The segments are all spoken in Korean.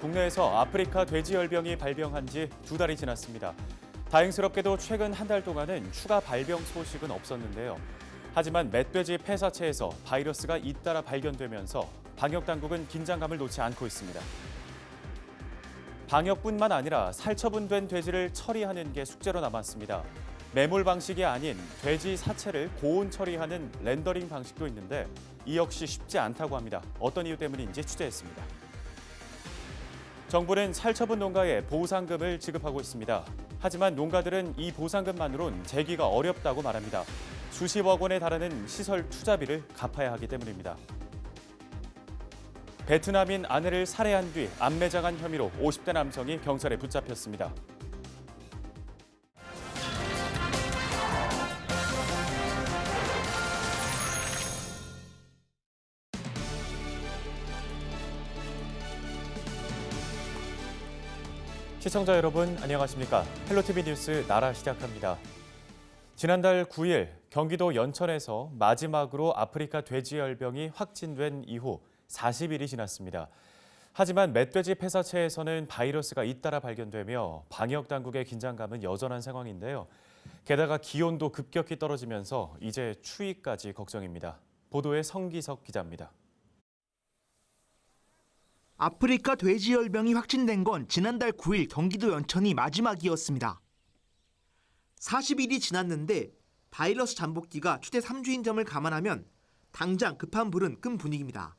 국내에서 아프리카 돼지열병이 발병한 지 2달이 지났습니다. 다행스럽게도 최근 한 달 동안은 추가 발병 소식은 없었는데요. 하지만 멧돼지 폐사체에서 바이러스가 잇따라 발견되면서 방역당국은 긴장감을 놓지 않고 있습니다. 방역뿐만 아니라 살처분된 돼지를 처리하는 게 숙제로 남았습니다. 매몰 방식이 아닌 돼지 사체를 고온 처리하는 렌더링 방식도 있는데 이 역시 쉽지 않다고 합니다. 어떤 이유 때문인지 취재했습니다. 정부는 살처분 농가에 보상금을 지급하고 있습니다. 하지만 농가들은 이 보상금만으론 재기가 어렵다고 말합니다. 수십억 원에 달하는 시설 투자비를 갚아야 하기 때문입니다. 베트남인 아내를 살해한 뒤 암매장한 혐의로 50대 남성이 경찰에 붙잡혔습니다. 시청자 여러분 안녕하십니까? 헬로티비 뉴스 나라 시작합니다. 지난달 9일 경기도 연천에서 마지막으로 아프리카 돼지열병이 확진된 이후 40일이 지났습니다. 하지만 멧돼지 폐사체에서는 바이러스가 잇따라 발견되며 방역당국의 긴장감은 여전한 상황인데요. 게다가 기온도 급격히 떨어지면서 이제 추위까지 걱정입니다. 보도에 성기석 기자입니다. 아프리카 돼지열병이 확진된 건 지난달 9일 경기도 연천이 마지막이었습니다. 40일이 지났는데 바이러스 잠복기가 최대 3주인 점을 감안하면 당장 급한 불은 끈 분위기입니다.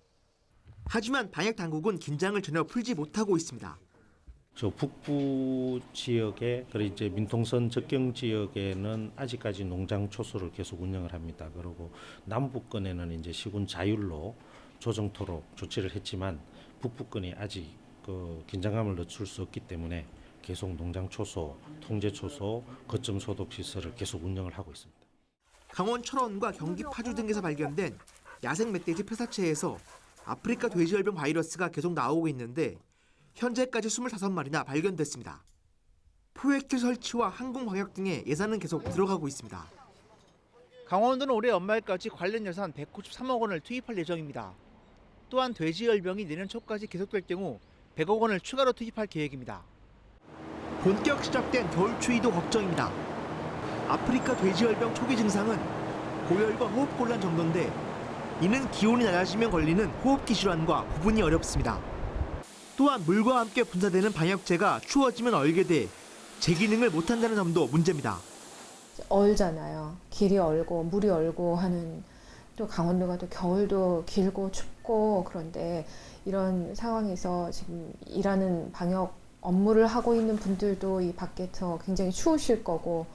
하지만 방역당국은 긴장을 전혀 풀지 못하고 있습니다. 저 북부 지역에 그리고 이제 민통선 접경 지역에는 아직까지 농장 초소를 계속 운영을 합니다. 그리고 남부권에는 이제 시군 자율로 조정토록 조치를 했지만 북부권이 아직 긴장감을 늦출 수 없기 때문에 계속 농장 초소, 통제 초소, 거점 소독 시설을 계속 운영을 하고 있습니다. 강원 철원과 경기 파주 등에서 발견된 야생 멧돼지 폐사체에서 아프리카 돼지열병 바이러스가 계속 나오고 있는데 현재까지 25마리나 발견됐습니다. 프로젝트 설치와 항공방역 등의 예산은 계속 들어가고 있습니다. 강원도는 올해 연말까지 관련 예산 193억 원을 투입할 예정입니다. 또한 돼지열병이 내년 초까지 계속될 경우 100억 원을 추가로 투입할 계획입니다. 본격 시작된 겨울추위도 걱정입니다. 아프리카 돼지열병 초기 증상은 고열과 호흡곤란 정도인데 이는 기온이 낮아지면 걸리는 호흡기 질환과 구분이 어렵습니다. 또한 물과 함께 분사되는 방역제가 추워지면 얼게 돼 제기능을 못한다는 점도 문제입니다. 얼잖아요. 길이 얼고 물이 얼고 하는, 또 강원도가 또 겨울도 길고 춥고, 그런데 이런 상황에서 지금 일하는 방역 업무를 하고 있는 분들도 이 밖에서 굉장히 추우실 거고,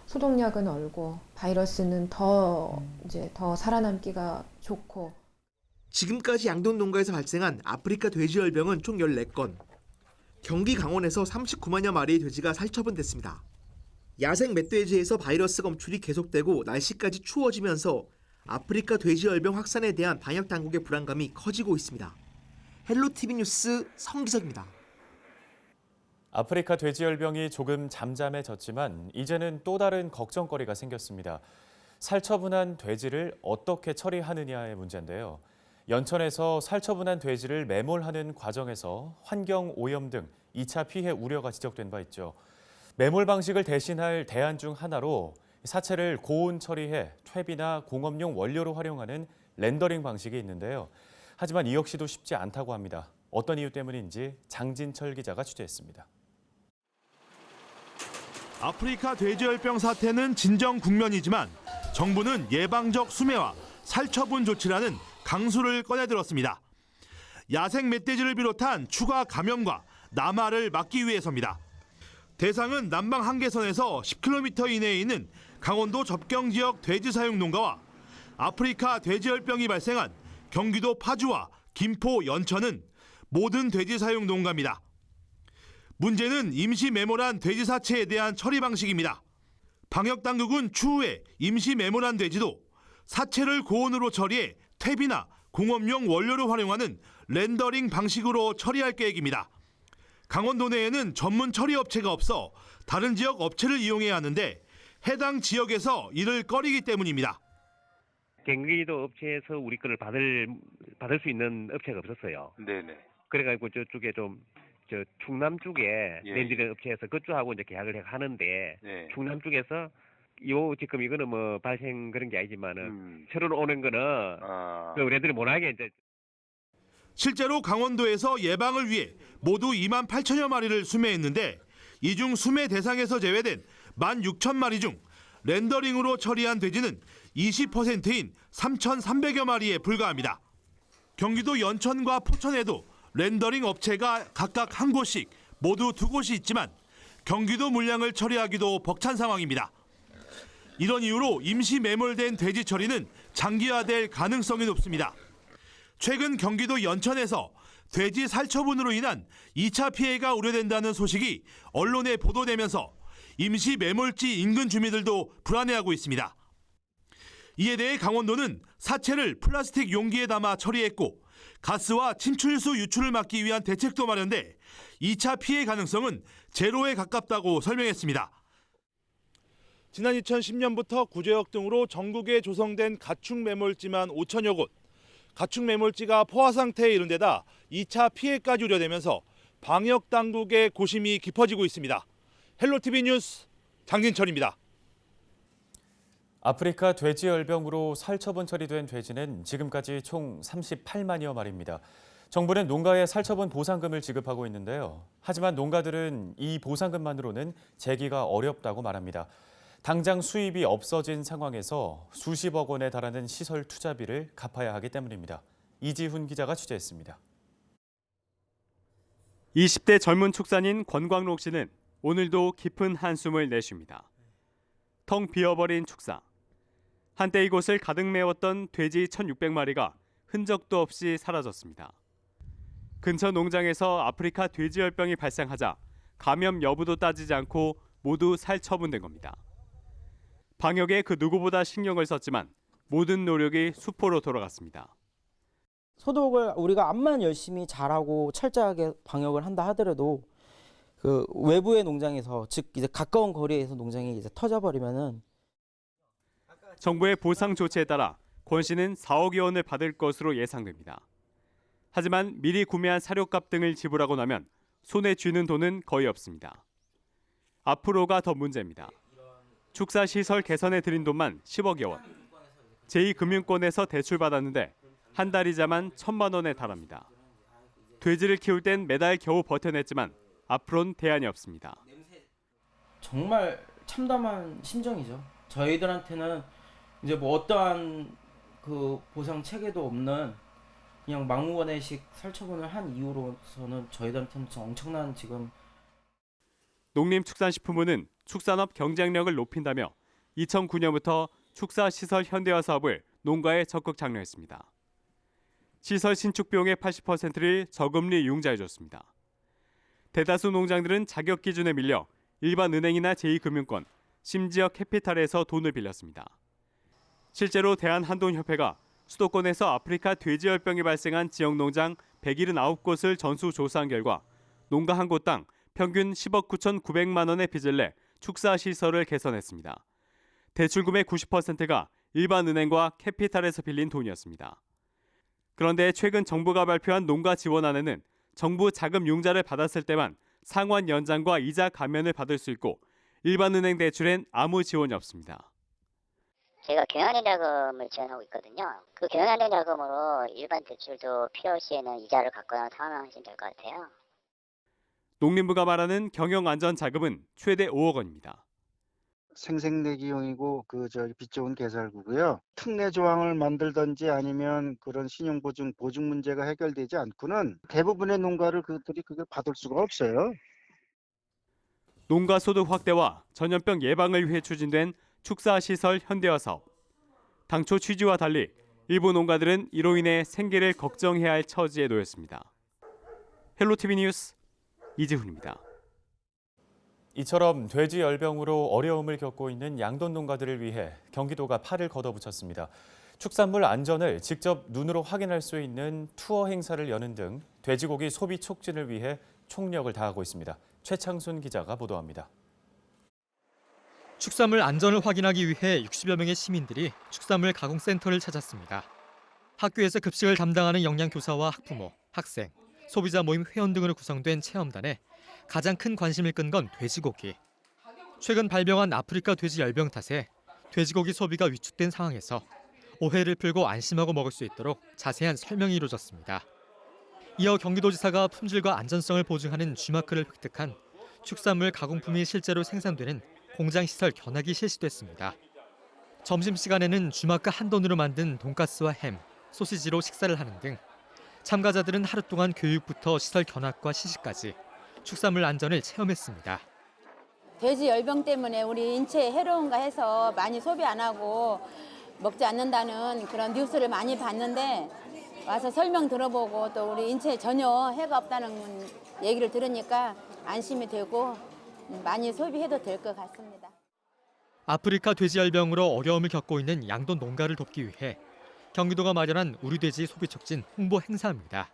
소독약은 얼고 바이러스는 더 살아남기가 좋고. 지금까지 양돈 농가에서 발생한 아프리카 돼지열병은 총 14건. 경기 강원에서 39만여 마리의 돼지가 살처분됐습니다. 야생 멧돼지에서 바이러스 검출이 계속되고 날씨까지 추워지면서 아프리카 돼지열병 확산에 대한 방역 당국의 불안감이 커지고 있습니다. 헬로티비 뉴스 성기석입니다. 아프리카 돼지열병이 조금 잠잠해졌지만 이제는 또 다른 걱정거리가 생겼습니다. 살처분한 돼지를 어떻게 처리하느냐의 문제인데요. 연천에서 살처분한 돼지를 매몰하는 과정에서 환경 오염 등 2차 피해 우려가 지적된 바 있죠. 매몰 방식을 대신할 대안 중 하나로 사체를 고온 처리해 퇴비나 공업용 원료로 활용하는 렌더링 방식이 있는데요. 하지만 이 역시도 쉽지 않다고 합니다. 어떤 이유 때문인지 장진철 기자가 취재했습니다. 아프리카 돼지열병 사태는 진정 국면이지만 정부는 예방적 수매와 살처분 조치라는 강수를 꺼내들었습니다. 야생 멧돼지를 비롯한 추가 감염과 남하를 막기 위해서입니다. 대상은 남방 한계선에서 10km 이내에 있는 강원도 접경 지역 돼지 사육 농가와 아프리카 돼지열병이 발생한 경기도 파주와 김포, 연천은 모든 돼지 사육 농가입니다. 문제는 임시 매몰한 돼지 사체에 대한 처리 방식입니다. 방역당국은 추후에 임시 매몰한 돼지도 사체를 고온으로 처리해 퇴비나 공업용 원료를 활용하는 렌더링 방식으로 처리할 계획입니다. 강원도 내에는 전문 처리 업체가 없어 다른 지역 업체를 이용해야 하는데 해당 지역에서 이를 꺼리기 때문입니다. 경기도 업체에서 우리 거를 받을 수 있는 업체가 없었어요. 네네. 그래가지고 저쪽에 좀 저 충남 쪽에 예. 렌더링 업체에서 그쪽하고 이제 계약을 하는데 네. 충남 쪽에서 지금 이거는 뭐 발생 그런 게 아니지만은 새로 오는 거는 그 렌더링 못하게 이제. 실제로 강원도에서 예방을 위해 모두 2만 8천여 마리를 수매했는데 이 중 수매 대상에서 제외된 16,000마리 중 렌더링으로 처리한 돼지는 20%인 3,300여 마리에 불과합니다. 경기도 연천과 포천에도 렌더링 업체가 각각 한 곳씩 모두 2곳이 있지만 경기도 물량을 처리하기도 벅찬 상황입니다. 이런 이유로 임시 매몰된 돼지 처리는 장기화될 가능성이 높습니다. 최근 경기도 연천에서 돼지 살처분으로 인한 2차 피해가 우려된다는 소식이 언론에 보도되면서 임시 매몰지 인근 주민들도 불안해하고 있습니다. 이에 대해 강원도는 사체를 플라스틱 용기에 담아 처리했고 가스와 침출수 유출을 막기 위한 대책도 마련돼 2차 피해 가능성은 제로에 가깝다고 설명했습니다. 지난 2010년부터 구제역 등으로 전국에 조성된 가축 매몰지만 5천여 곳. 가축 매몰지가 포화 상태에 이른 데다 2차 피해까지 우려되면서 방역 당국의 고심이 깊어지고 있습니다. 헬로티비 뉴스 장진철입니다. 아프리카 돼지열병으로 살처분 처리된 돼지는 지금까지 총 38만여 마리입니다. 정부는 농가에 살처분 보상금을 지급하고 있는데요. 하지만 농가들은 이 보상금만으로는 재기가 어렵다고 말합니다. 당장 수입이 없어진 상황에서 수십억 원에 달하는 시설 투자비를 갚아야 하기 때문입니다. 이지훈 기자가 취재했습니다. 20대 젊은 축산인 권광록 씨는 오늘도 깊은 한숨을 내쉽니다. 텅 비어버린 축사. 한때 이곳을 가득 메웠던 돼지 1,600마리가 흔적도 없이 사라졌습니다. 근처 농장에서 아프리카 돼지열병이 발생하자 감염 여부도 따지지 않고 모두 살처분된 겁니다. 방역에 그 누구보다 신경을 썼지만 모든 노력이 수포로 돌아갔습니다. 소독을 우리가 암만 열심히 잘하고 철저하게 방역을 한다 하더라도 그 외부의 농장에서 즉 이제 가까운 거리에서 농장이 이제 터져버리면은 정부의 보상 조치에 따라 권 씨는 4억여 원을 받을 것으로 예상됩니다. 하지만 미리 구매한 사료값 등을 지불하고 나면 손에 쥐는 돈은 거의 없습니다. 앞으로가 더 문제입니다. 축사시설 개선에 들인 돈만 10억여 원. 제2금융권에서 대출받았는데 한 달이자만 1,000만 원에 달합니다. 돼지를 키울 땐 매달 겨우 버텨냈지만 앞으로는 대안이 없습니다. 정말 참담한 심정이죠. 저희들한테는 이제 뭐 어떠한 그 보상 체계도 없는 그냥 막무가내식 살처분을 한 이유로서는 저희들한테는 엄청난 지금 농림축산식품부는 축산업 경쟁력을 높인다며 2009년부터 축사시설 현대화 사업을 농가에 적극 장려했습니다. 시설 신축 비용의 80%를 저금리 융자해줬습니다. 대다수 농장들은 자격 기준에 밀려 일반 은행이나 제2금융권, 심지어 캐피탈에서 돈을 빌렸습니다. 실제로 대한한돈협회가 수도권에서 아프리카 돼지열병이 발생한 지역 농장 179곳을 전수 조사한 결과 농가 한 곳당 평균 10억 9,900만 원의 빚을 내 축사시설을 개선했습니다. 대출금의 90%가 일반 은행과 캐피탈에서 빌린 돈이었습니다. 그런데 최근 정부가 발표한 농가 지원안에는 정부 자금 융자를 받았을 때만 상환 연장과 이자 감면을 받을 수 있고 일반 은행 대출엔 아무 지원이 없습니다. 저희가 경영안정 자금을 지원하고 있거든요. 그 경영안정 자금으로 일반 대출도 필요 시에는 이자를 갖거나 상환하시면 될 것 같아요. 농림부가 말하는 경영안전자금은 최대 5억 원입니다. 생색내기용이고 빚 좋은 개설구고요. 특례 조항을 만들든지 아니면 그런 신용보증 문제가 해결되지 않고는 대부분의 농가를 그들이 그걸 받을 수가 없어요. 농가 소득 확대와 전염병 예방을 위해 추진된 축사시설 현대화 사업. 당초 취지와 달리 일부 농가들은 이로 인해 생계를 걱정해야 할 처지에 놓였습니다. 헬로티비 뉴스 이지훈입니다. 이처럼 돼지열병으로 어려움을 겪고 있는 양돈 농가들을 위해 경기도가 팔을 걷어붙였습니다. 축산물 안전을 직접 눈으로 확인할 수 있는 투어 행사를 여는 등 돼지고기 소비 촉진을 위해 총력을 다하고 있습니다. 최창순 기자가 보도합니다. 축산물 안전을 확인하기 위해 60여 명의 시민들이 축산물 가공센터를 찾았습니다. 학교에서 급식을 담당하는 영양교사와 학부모, 학생, 소비자 모임 회원 등으로 구성된 체험단에 가장 큰 관심을 끈 건 돼지고기. 최근 발병한 아프리카 돼지 열병 탓에 돼지고기 소비가 위축된 상황에서 오해를 풀고 안심하고 먹을 수 있도록 자세한 설명이 이루어졌습니다. 이어 경기도지사가 품질과 안전성을 보증하는 G마크를 획득한 축산물 가공품이 실제로 생산되는 공장 시설 견학이 실시됐습니다. 점심시간에는 G마크 한 돈으로 만든 돈가스와 햄, 소시지로 식사를 하는 등 참가자들은 하루 동안 교육부터 시설 견학과 시식까지 축산물 안전을 체험했습니다. 돼지 열병 때문에 우리 인체에 해로운가 해서 많이 소비 안 하고 먹지 않는다는 그런 뉴스를 많이 봤는데 와서 설명 들어보고 또 우리 인체에 전혀 해가 없다는 얘기를 들으니까 안심이 되고 많이 소비해도 될 것 같습니다. 아프리카 돼지열병으로 어려움을 겪고 있는 양돈 농가를 돕기 위해 경기도가 마련한 우리 돼지 소비 촉진 홍보 행사입니다.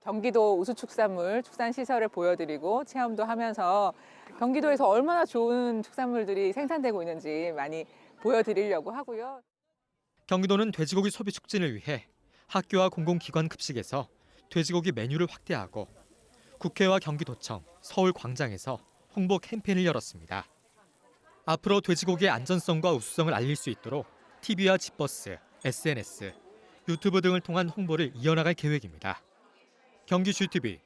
경기도 우수축산물 축산시설을 보여드리고 체험도 하면서 경기도에서 얼마나 좋은 축산물들이 생산되고 있는지 많이 보여드리려고 하고요. 경기도는 돼지고기 소비 촉진을 위해 학교와 공공기관 급식에서 돼지고기 메뉴를 확대하고 국회와 경기도청, 서울광장에서 홍보 캠페인을 열었습니다. 앞으로 돼지고기의 안전성과 우수성을 알릴 수 있도록 TV와 집버스, SNS, 유튜브 등을 통한 홍보를 이어나갈 계획입니다. 경기 GTV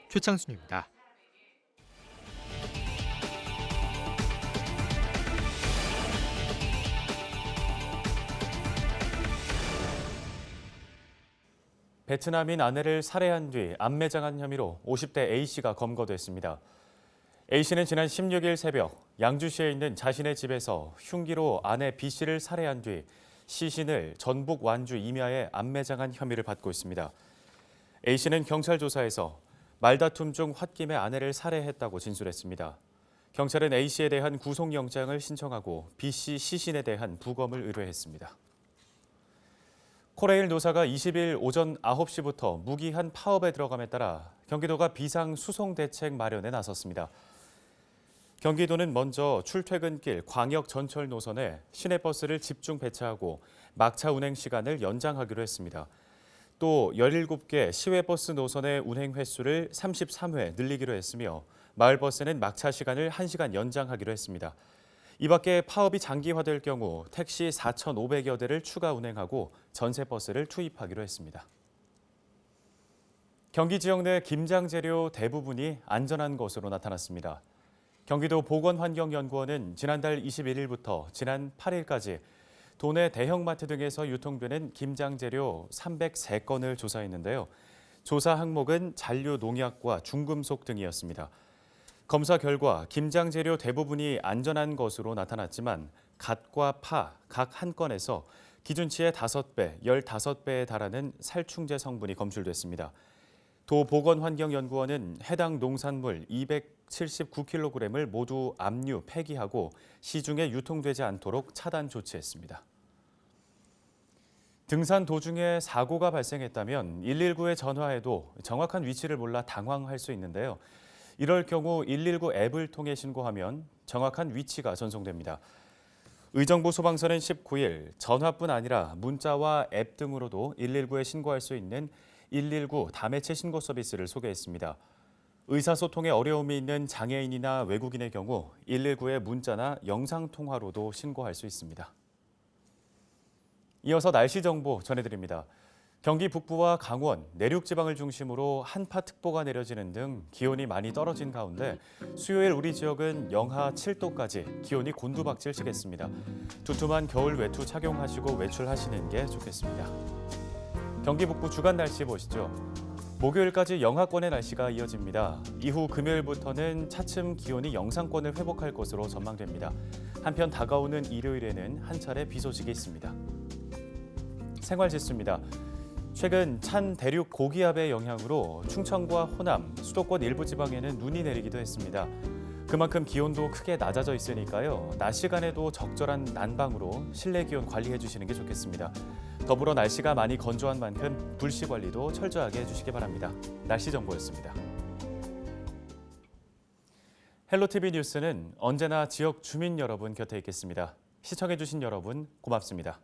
최창순입니다. 베트남인 아내를 살해한 뒤 암매장한 혐의로 50대 A씨가 검거됐습니다. A씨는 지난 16일 새벽 양주시에 있는 자신의 집에서 흉기로 아내 B씨를 살해한 뒤 시신을 전북 완주 임야에 암매장한 혐의를 받고 있습니다. A씨는 경찰 조사에서 말다툼 중 홧김에 아내를 살해했다고 진술했습니다. 경찰은 A씨에 대한 구속영장을 신청하고 B씨 시신에 대한 부검을 의뢰했습니다. 코레일 노사가 20일 오전 9시부터 무기한 파업에 들어감에 따라 경기도가 비상수송대책 마련에 나섰습니다. 경기도는 먼저 출퇴근길 광역 전철 노선에 시내버스를 집중 배차하고 막차 운행 시간을 연장하기로 했습니다. 또 17개 시외버스 노선의 운행 횟수를 33회 늘리기로 했으며 마을버스는 막차 시간을 1시간 연장하기로 했습니다. 이 밖에 파업이 장기화될 경우 택시 4,500여 대를 추가 운행하고 전세버스를 투입하기로 했습니다. 경기 지역 내 김장 재료 대부분이 안전한 것으로 나타났습니다. 경기도 보건환경연구원은 지난달 21일부터 지난 8일까지 도내 대형마트 등에서 유통되는 김장 재료 303건을 조사했는데요. 조사 항목은 잔류 농약과 중금속 등이었습니다. 검사 결과 김장 재료 대부분이 안전한 것으로 나타났지만 갓과 파 각 한 건에서 기준치의 5배, 15배에 달하는 살충제 성분이 검출됐습니다. 도 보건환경연구원은 해당 농산물 279kg을 모두 압류, 폐기하고 시중에 유통되지 않도록 차단 조치했습니다. 등산 도중에 사고가 발생했다면 119에 전화해도 정확한 위치를 몰라 당황할 수 있는데요. 이럴 경우 119 앱을 통해 신고하면 정확한 위치가 전송됩니다. 의정부 소방서는 19일 전화뿐 아니라 문자와 앱 등으로도 119에 신고할 수 있는 119 다매체 신고 서비스를 소개했습니다. 의사소통에 어려움이 있는 장애인이나 외국인의 경우 119에 문자나 영상통화로도 신고할 수 있습니다. 이어서 날씨 정보 전해드립니다. 경기 북부와 강원, 내륙지방을 중심으로 한파특보가 내려지는 등 기온이 많이 떨어진 가운데 수요일 우리 지역은 영하 7도까지 기온이 곤두박질치겠습니다. 두툼한 겨울 외투 착용하시고 외출하시는 게 좋겠습니다. 경기 북부 주간 날씨 보시죠. 목요일까지 영하권의 날씨가 이어집니다. 이후 금요일부터는 차츰 기온이 영상권을 회복할 것으로 전망됩니다. 한편 다가오는 일요일에는 한 차례 비 소식이 있습니다. 생활지수입니다. 최근 찬 대륙 고기압의 영향으로 충청과 호남, 수도권 일부 지방에는 눈이 내리기도 했습니다. 그만큼 기온도 크게 낮아져 있으니까요. 낮 시간에도 적절한 난방으로 실내 기온 관리해 주시는 게 좋겠습니다. 더불어 날씨가 많이 건조한 만큼 불씨 관리도 철저하게 해주시기 바랍니다. 날씨 정보였습니다. 헬로티비 뉴스는 언제나 지역 주민 여러분 곁에 있겠습니다. 시청해 주신 여러분 고맙습니다.